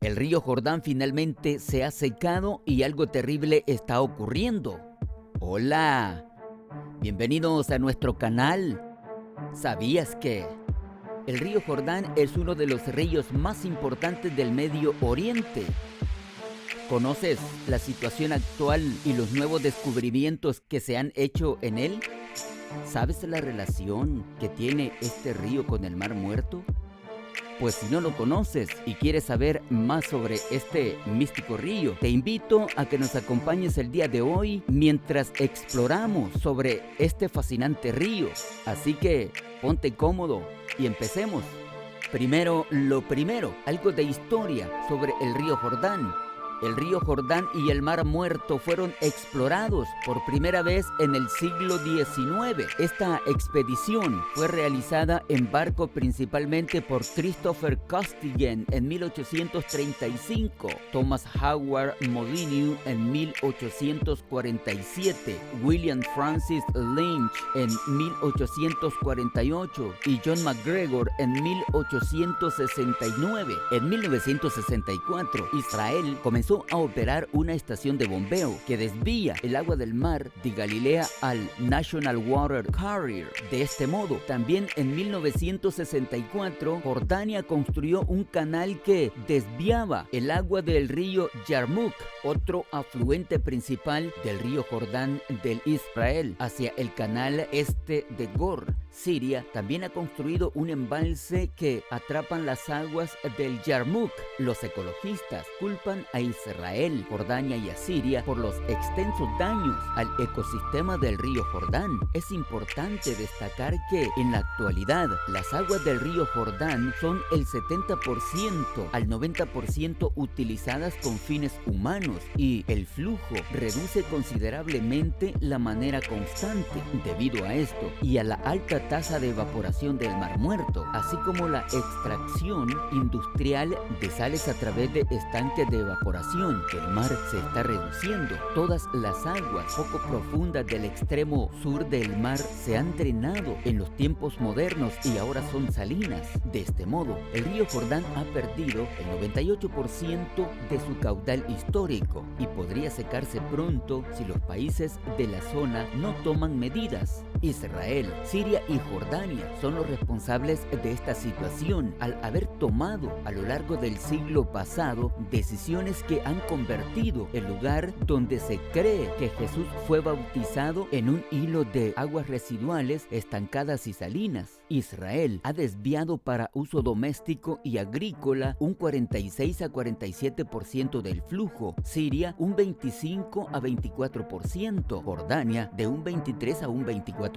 El río Jordán finalmente se ha secado y algo terrible está ocurriendo. Hola, bienvenidos a nuestro canal. ¿Sabías que el río Jordán es uno de los ríos más importantes del Medio Oriente? ¿Conoces la situación actual y los nuevos descubrimientos que se han hecho en él? ¿Sabes la relación que tiene este río con el Mar Muerto? Pues si no lo conoces y quieres saber más sobre este místico río, te invito a que nos acompañes el día de hoy mientras exploramos sobre este fascinante río. Así que ponte cómodo y empecemos. Primero, algo de historia sobre el río Jordán. El río Jordán y el Mar Muerto fueron explorados por primera vez en el siglo XIX. Esta expedición fue realizada en barco principalmente por Christopher Costigan en 1835, Thomas Howard Molyneux en 1847, William Francis Lynch en 1848 y John McGregor en 1869. En 1964, Israel comenzó a operar una estación de bombeo que desvía el agua del mar de Galilea al National Water Carrier. De este modo, también en 1964, Jordania construyó un canal que desviaba el agua del río Yarmuk, otro afluente principal del río Jordán del Israel, hacia el canal este de Gor. Siria también ha construido un embalse que atrapan las aguas del Yarmuk. Los ecologistas culpan a Israel, Jordania y a Siria por los extensos daños al ecosistema del río Jordán. Es importante destacar que en la actualidad las aguas del río Jordán son el 70% al 90% utilizadas con fines humanos y el flujo reduce considerablemente la manera constante. Debido a esto y a la alta tasa de evaporación del Mar Muerto, así como la extracción industrial de sales a través de estanques de evaporación, el mar se está reduciendo. Todas las aguas poco profundas del extremo sur del mar se han drenado en los tiempos modernos y ahora son salinas. De este modo, el río Jordán ha perdido el 98% de su caudal histórico y podría secarse pronto si los países de la zona no toman medidas. Israel, Siria y Jordania son los responsables de esta situación al haber tomado a lo largo del siglo pasado decisiones que han convertido el lugar donde se cree que Jesús fue bautizado en un hilo de aguas residuales estancadas y salinas. Israel ha desviado para uso doméstico y agrícola un 46 a 47% del flujo, Siria un 25 a 24%, Jordania de un 23 a un 24%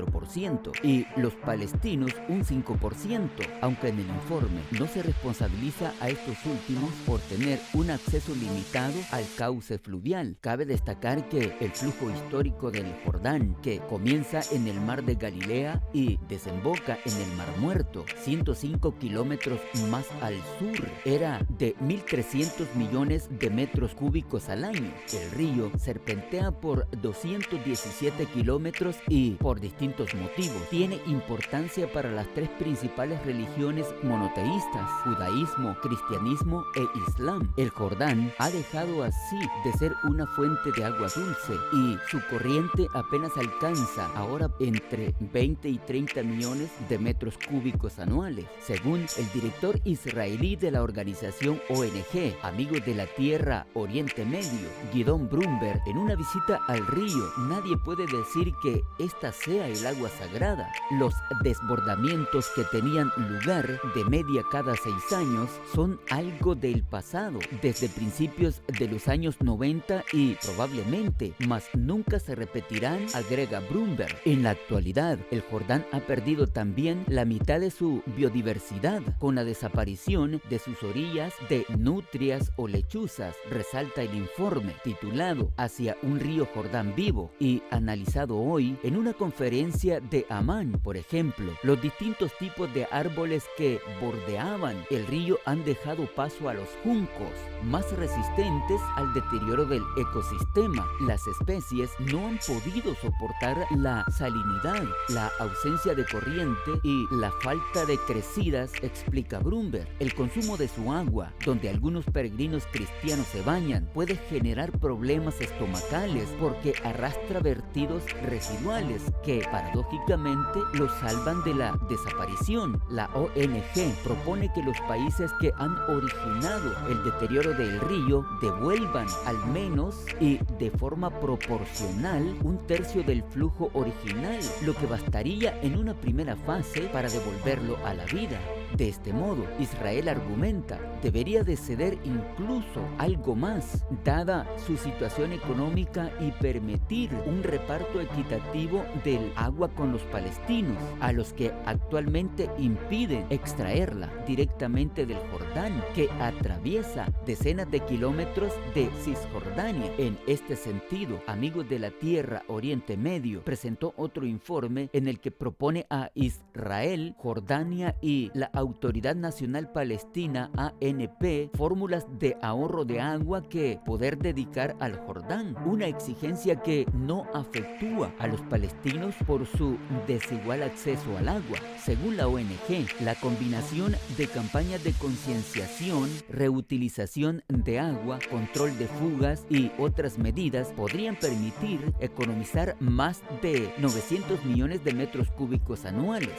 y los palestinos un 5%, aunque en el informe no se responsabiliza a estos últimos por tener un acceso limitado al cauce fluvial. Cabe destacar que el flujo histórico del Jordán, que comienza en el mar de Galilea y desemboca en el Mar Muerto, 105 kilómetros más al sur, era de 1.300 millones de metros cúbicos al año. El río serpentea por 217 kilómetros y, por distintos motivos, tiene importancia para las tres principales religiones monoteístas: judaísmo, cristianismo e islam. El Jordán ha dejado así de ser una fuente de agua dulce y su corriente apenas alcanza ahora entre 20 y 30 millones de metros cúbicos anuales. Según el director israelí de la organización ONG Amigos de la Tierra Oriente Medio, Gidon Brumberg, en una visita al río, nadie puede decir que esta sea el agua sagrada. Los desbordamientos que tenían lugar de media cada 6 años son algo del pasado, desde principios de los años 90 y probablemente, mas nunca se repetirán, agrega Brumberg. En la actualidad, el Jordán ha perdido también la mitad de su biodiversidad con la desaparición de sus orillas de nutrias o lechuzas, resalta el informe, titulado Hacia un río Jordán vivo y analizado hoy en una conferencia de Amán. Por ejemplo, los distintos tipos de árboles que bordeaban el río han dejado paso a los juncos, más resistentes al deterioro del ecosistema. Las especies no han podido soportar la salinidad, la ausencia de corriente y la falta de crecidas, explica Brumberg. El consumo de su agua, donde algunos peregrinos cristianos se bañan, puede generar problemas estomacales porque arrastra vertidos residuales que paradójicamente los salvan de la desaparición. La ONG propone que los países que han originado el deterioro del río devuelvan al menos y de forma proporcional un tercio del flujo original, lo que bastaría en una primera fase para devolverlo a la vida. De este modo, Israel argumenta, debería de ceder incluso algo más, dada su situación económica, y permitir un reparto equitativo del agua con los palestinos, a los que actualmente impiden extraerla directamente del Jordán, que atraviesa decenas de kilómetros de Cisjordania. En este sentido, Amigos de la Tierra Oriente Medio presentó otro informe en el que propone a Israel, Jordania y la Autoridad Nacional Palestina, ANP, fórmulas de ahorro de agua que poder dedicar al Jordán, una exigencia que no afectúa a los palestinos por su desigual acceso al agua. Según la ONG, la combinación de campañas de concienciación, reutilización de agua, control de fugas y otras medidas podrían permitir economizar más de 900 millones de metros cúbicos anuales.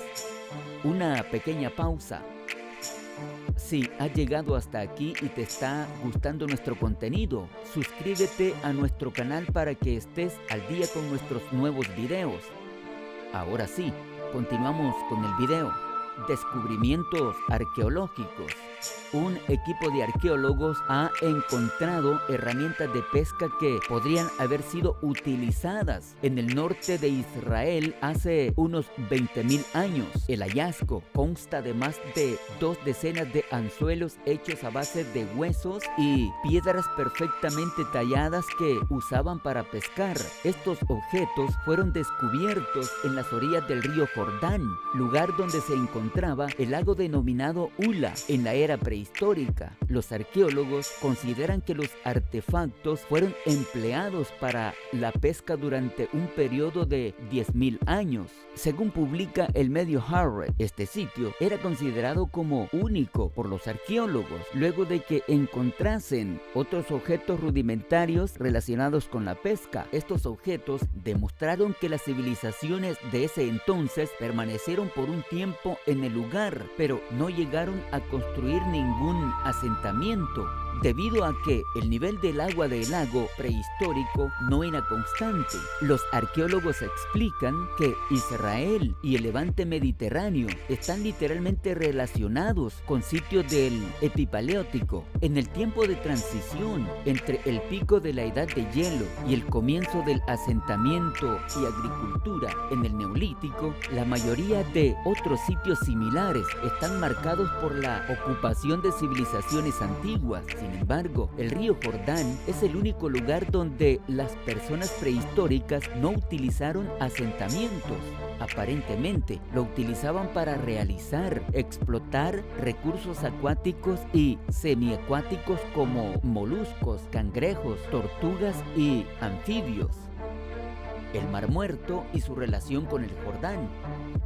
Una pequeña pausa. Si has llegado hasta aquí y te está gustando nuestro contenido, suscríbete a nuestro canal para que estés al día con nuestros nuevos videos. Ahora sí, continuamos con el video. Descubrimientos arqueológicos. Un equipo de arqueólogos ha encontrado herramientas de pesca que podrían haber sido utilizadas en el norte de Israel hace unos 20.000 años. El hallazgo consta de más de 2 docenas de anzuelos hechos a base de huesos y piedras perfectamente talladas que usaban para pescar. Estos objetos fueron descubiertos en las orillas del río Jordán, lugar donde se encontraba el lago denominado Ula en la era prehistórica. Los arqueólogos consideran que los artefactos fueron empleados para la pesca durante un periodo de 10.000 años. Según publica el medio Haaretz, este sitio era considerado como único por los arqueólogos, luego de que encontrasen otros objetos rudimentarios relacionados con la pesca. Estos objetos demostraron que las civilizaciones de ese entonces permanecieron por un tiempo en el lugar, pero no llegaron a construir ningún asentamiento, debido a que el nivel del agua del lago prehistórico no era constante. Los arqueólogos explican que Israel y el levante mediterráneo están literalmente relacionados con sitios del Epipaleótico. En el tiempo de transición entre el pico de la edad de hielo y el comienzo del asentamiento y agricultura en el Neolítico, la mayoría de otros sitios similares están marcados por la ocupación de civilizaciones antiguas. Sin embargo, el río Jordán es el único lugar donde las personas prehistóricas no utilizaron asentamientos. Aparentemente, lo utilizaban para explotar recursos acuáticos y semiacuáticos como moluscos, cangrejos, tortugas y anfibios. El Mar Muerto y su relación con el Jordán.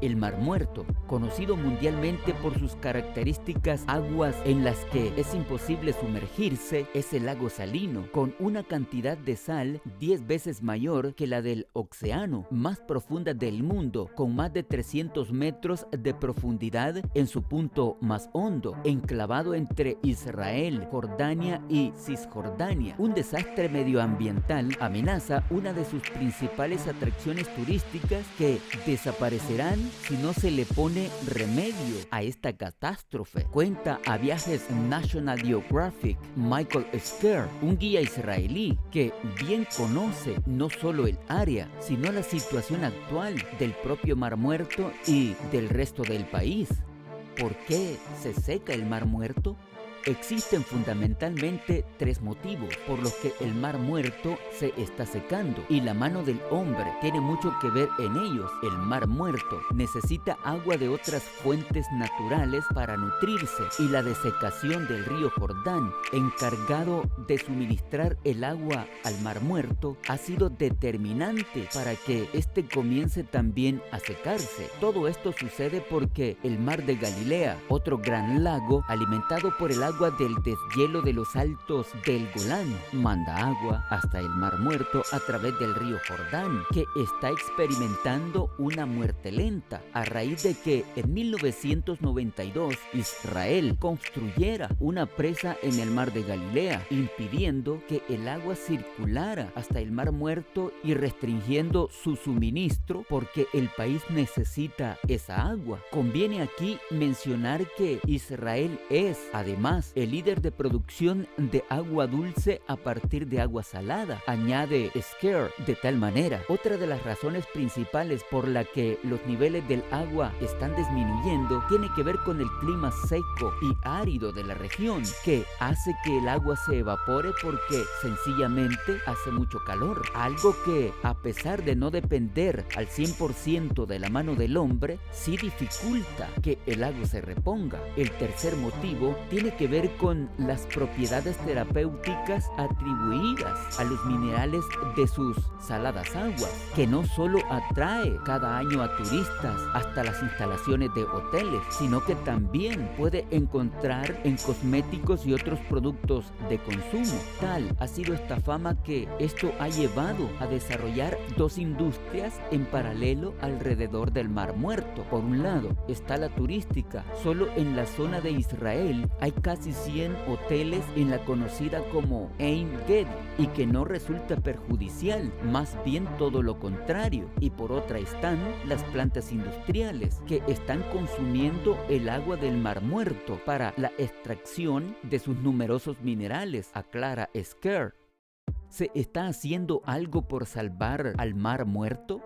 El Mar Muerto, conocido mundialmente por sus características aguas en las que es imposible sumergirse, es el lago salino, con una cantidad de sal 10 veces mayor que la del océano más profunda del mundo, con más de 300 metros de profundidad en su punto más hondo, enclavado entre Israel, Jordania y Cisjordania. Un desastre medioambiental amenaza una de sus principales atracciones turísticas que desaparecerán si no se le pone remedio a esta catástrofe. Cuenta a Viajes National Geographic Michael Sker, un guía israelí que bien conoce no solo el área, sino la situación actual del propio Mar Muerto y del resto del país. ¿Por qué se seca el Mar Muerto? Existen fundamentalmente tres motivos por los que el Mar Muerto se está secando, y la mano del hombre tiene mucho que ver en ellos. El Mar Muerto necesita agua de otras fuentes naturales para nutrirse, y la desecación del río Jordán, encargado de suministrar el agua al Mar Muerto, ha sido determinante para que este comience también a secarse. Todo esto sucede porque el Mar de Galilea, otro gran lago alimentado por el agua del deshielo de los altos del Golán, manda agua hasta el Mar Muerto a través del río Jordán, que está experimentando una muerte lenta a raíz de que en 1992 Israel construyera una presa en el Mar de Galilea, impidiendo que el agua circulara hasta el Mar Muerto y restringiendo su suministro porque el país necesita esa agua. Conviene aquí mencionar que Israel es, además, el líder de producción de agua dulce a partir de agua salada, añade Scare. De tal manera, otra de las razones principales por la que los niveles del agua están disminuyendo tiene que ver con el clima seco y árido de la región, que hace que el agua se evapore porque sencillamente hace mucho calor, algo que, a pesar de no depender al 100% de la mano del hombre, sí dificulta que el agua se reponga. El tercer motivo tiene que ver con las propiedades terapéuticas atribuidas a los minerales de sus saladas aguas, que no solo atrae cada año a turistas hasta las instalaciones de hoteles, sino que también puede encontrar en cosméticos y otros productos de consumo. Tal ha sido esta fama que esto ha llevado a desarrollar dos industrias en paralelo alrededor del Mar Muerto. Por un lado está la turística. Solo en la zona de Israel hay casi 100 hoteles en la conocida como Ein Gedi, y que no resulta perjudicial, más bien todo lo contrario. Y por otra están las plantas industriales, que están consumiendo el agua del Mar Muerto para la extracción de sus numerosos minerales, aclara Scare. ¿Se está haciendo algo por salvar al Mar Muerto?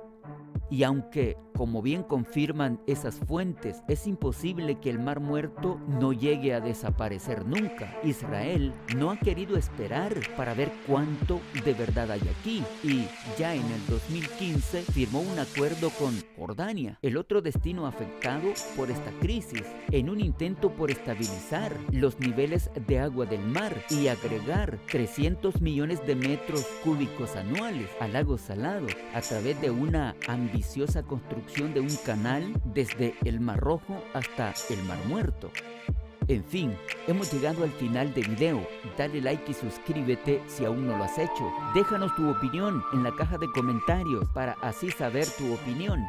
Y aunque, como bien confirman esas fuentes, es imposible que el Mar Muerto no llegue a desaparecer nunca, Israel no ha querido esperar para ver cuánto de verdad hay aquí, y ya en el 2015 firmó un acuerdo con Jordania, el otro destino afectado por esta crisis, en un intento por estabilizar los niveles de agua del mar y agregar 300 millones de metros cúbicos anuales al lago Salado a través de una ambiciosa construcción de un canal desde el Mar Rojo hasta el Mar Muerto. En fin, hemos llegado al final del video. Dale like y suscríbete si aún no lo has hecho. Déjanos tu opinión en la caja de comentarios para así saber tu opinión.